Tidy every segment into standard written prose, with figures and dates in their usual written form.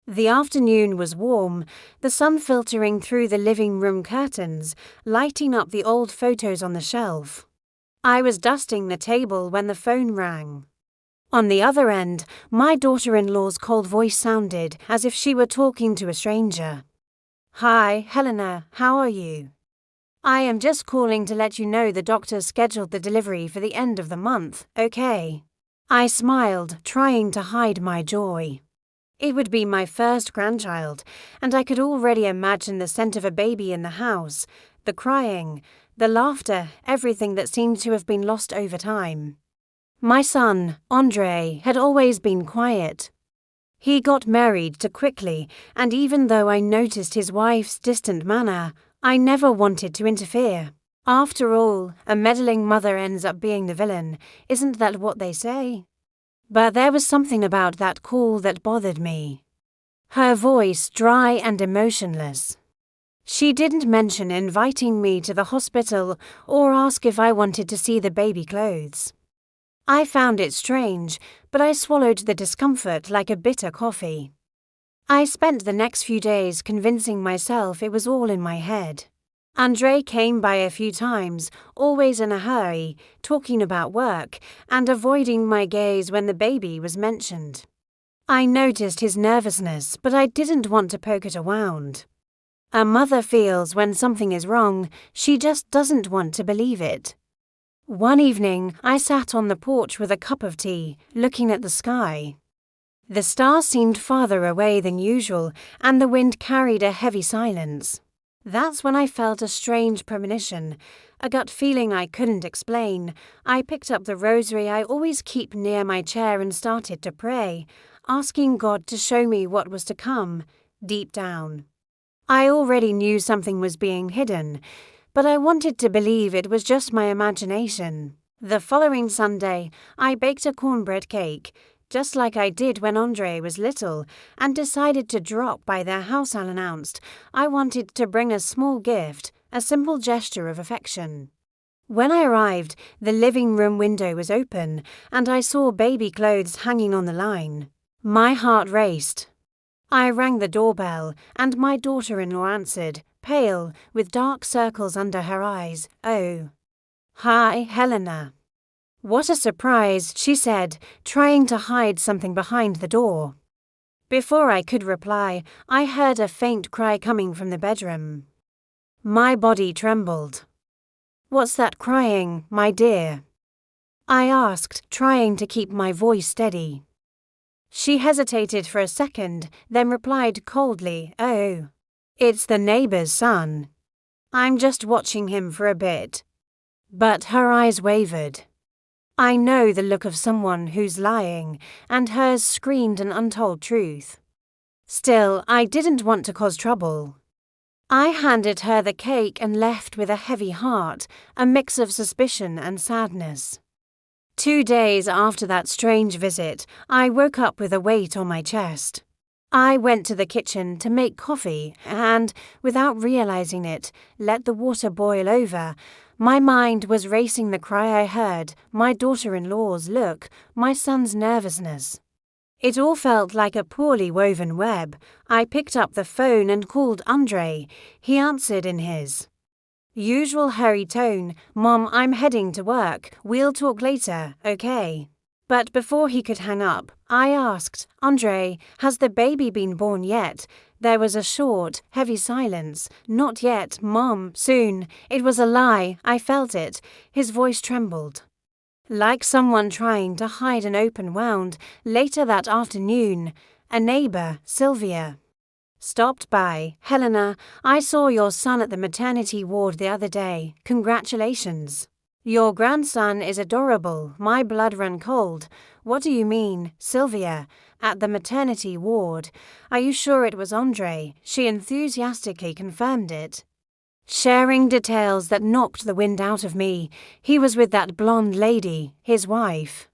The afternoon was warm, the sun filtering through the living room curtains, lighting up the old photos on the shelf. I was dusting the table when the phone rang. On the other end, my daughter-in-law's cold voice sounded as if she were talking to a stranger. "Hi, Helena, how are you? I am just calling to let you know the doctor scheduled the delivery for the end of the month, okay?" I smiled, trying to hide my joy. It would be my first grandchild, and I could already imagine the scent of a baby in the house, the crying, the laughter, everything that seemed to have been lost over time. My son, Andre, had always been quiet. He got married too quickly, and even though I noticed his wife's distant manner, I never wanted to interfere. After all, a meddling mother ends up being the villain, isn't that what they say? But there was something about that call that bothered me. Her voice dry and emotionless. She didn't mention inviting me to the hospital or ask if I wanted to see the baby clothes. I found it strange, but I swallowed the discomfort like a bitter coffee. I spent the next few days convincing myself it was all in my head. Andre came by a few times, always in a hurry, talking about work, and avoiding my gaze when the baby was mentioned. I noticed his nervousness, but I didn't want to poke it around. A mother feels when something is wrong, she just doesn't want to believe it. One evening, I sat on the porch with a cup of tea, looking at the sky. The stars seemed farther away than usual, and the wind carried a heavy silence. That's when I felt a strange premonition, a gut feeling I couldn't explain. I picked up the rosary I always keep near my chair and started to pray, asking God to show me what was to come, deep down. I already knew something was being hidden, but I wanted to believe it was just my imagination. The following Sunday, I baked a cornbread cake, just like I did when Andre was little, and decided to drop by their house unannounced. I wanted to bring a small gift, a simple gesture of affection. When I arrived, the living room window was open, and I saw baby clothes hanging on the line. My heart raced. I rang the doorbell, and my daughter-in-law answered, pale, with dark circles under her eyes. "Oh. Hi, Helena." "What a surprise," she said, trying to hide something behind the door. Before I could reply, I heard a faint cry coming from the bedroom. My body trembled. "What's that crying, my dear?" I asked, trying to keep my voice steady. She hesitated for a second, then replied coldly, "Oh, it's the neighbor's son. I'm just watching him for a bit." But her eyes wavered. I know the look of someone who's lying, and hers screamed an untold truth. Still, I didn't want to cause trouble. I handed her the cake and left with a heavy heart, a mix of suspicion and sadness. 2 days after that strange visit, I woke up with a weight on my chest. I went to the kitchen to make coffee and, without realizing it, let the water boil over. My mind was racing the cry I heard, my daughter-in-law's look, my son's nervousness. It all felt like a poorly woven web. I picked up the phone and called Andre. He answered in his usual hurried tone, "Mom, I'm heading to work. We'll talk later, okay?" But before he could hang up, I asked, "Andre, has the baby been born yet?" There was a short, heavy silence. "Not yet, Mom, soon." It was a lie, I felt it. His voice trembled. Like someone trying to hide an open wound. Later that afternoon, a neighbor, Sylvia, stopped by. "Helena, I saw your son at the maternity ward the other day. Congratulations. Your grandson is adorable." My blood ran cold. "What do you mean, Sylvia? At the maternity ward? Are you sure it was Andre?" She enthusiastically confirmed it, sharing details that knocked the wind out of me. He was with that blonde lady, his wife,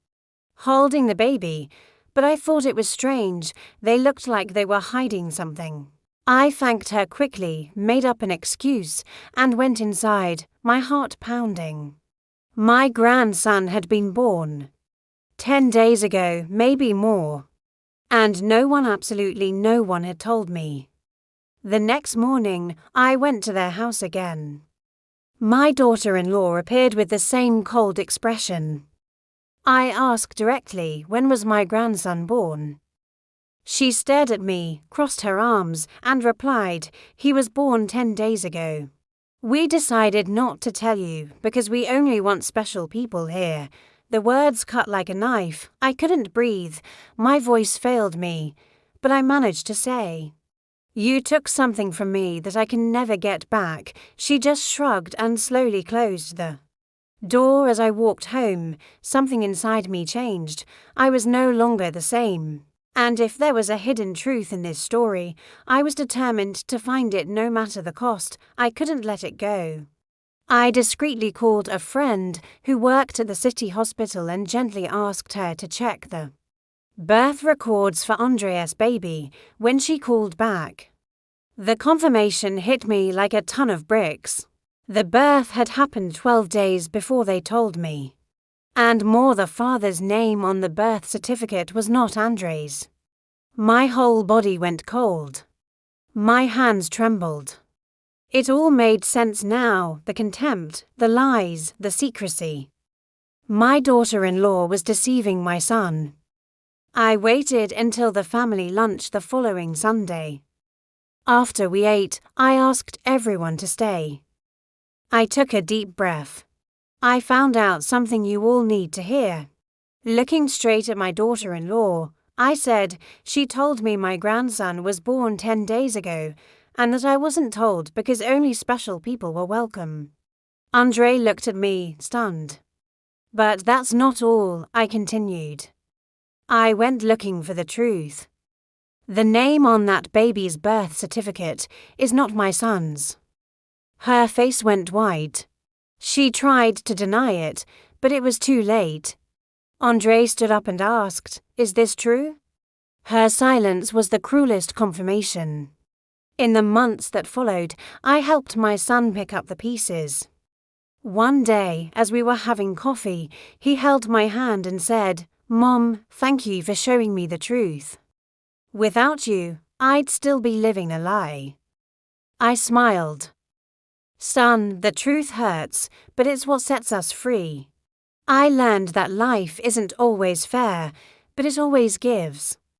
holding the baby, but I thought it was strange. They looked like they were hiding something. I thanked her quickly, made up an excuse, and went inside, my heart pounding. My grandson had been born 10 days ago, maybe more. And no one, absolutely no one, had told me. The next morning, I went to their house again. My daughter-in-law appeared with the same cold expression. I asked directly, when was my grandson born? She stared at me, crossed her arms, and replied, he was born 10 days ago. We decided not to tell you because we only want special people here. The words cut like a knife. I couldn't breathe. My voice failed me, but I managed to say, you took something from me that I can never get back. She just shrugged and slowly closed the door. As I walked home, something inside me changed. I was no longer the same. And if there was a hidden truth in this story, I was determined to find it no matter the cost. I couldn't let it go. I discreetly called a friend who worked at the city hospital and gently asked her to check the birth records for Andrea's baby. When she called back, the confirmation hit me like a ton of bricks. The birth had happened 12 days before they told me. And more, the father's name on the birth certificate was not Andre's. My whole body went cold. My hands trembled. It all made sense now, the contempt, the lies, the secrecy. My daughter-in-law was deceiving my son. I waited until the family lunch the following Sunday. After we ate, I asked everyone to stay. I took a deep breath. I found out something you all need to hear. Looking straight at my daughter-in-law, I said she told me my grandson was born 10 days ago and that I wasn't told because only special people were welcome. Andre looked at me, stunned. But that's not all, I continued. I went looking for the truth. The name on that baby's birth certificate is not my son's. Her face went white. She tried to deny it, but it was too late. Andre stood up and asked, is this true? Her silence was the cruelest confirmation. In the months that followed, I helped my son pick up the pieces. One day, as we were having coffee, he held my hand and said, Mom, thank you for showing me the truth. Without you, I'd still be living a lie. I smiled. Son, the truth hurts, but it's what sets us free. I learned that life isn't always fair, but it always gives.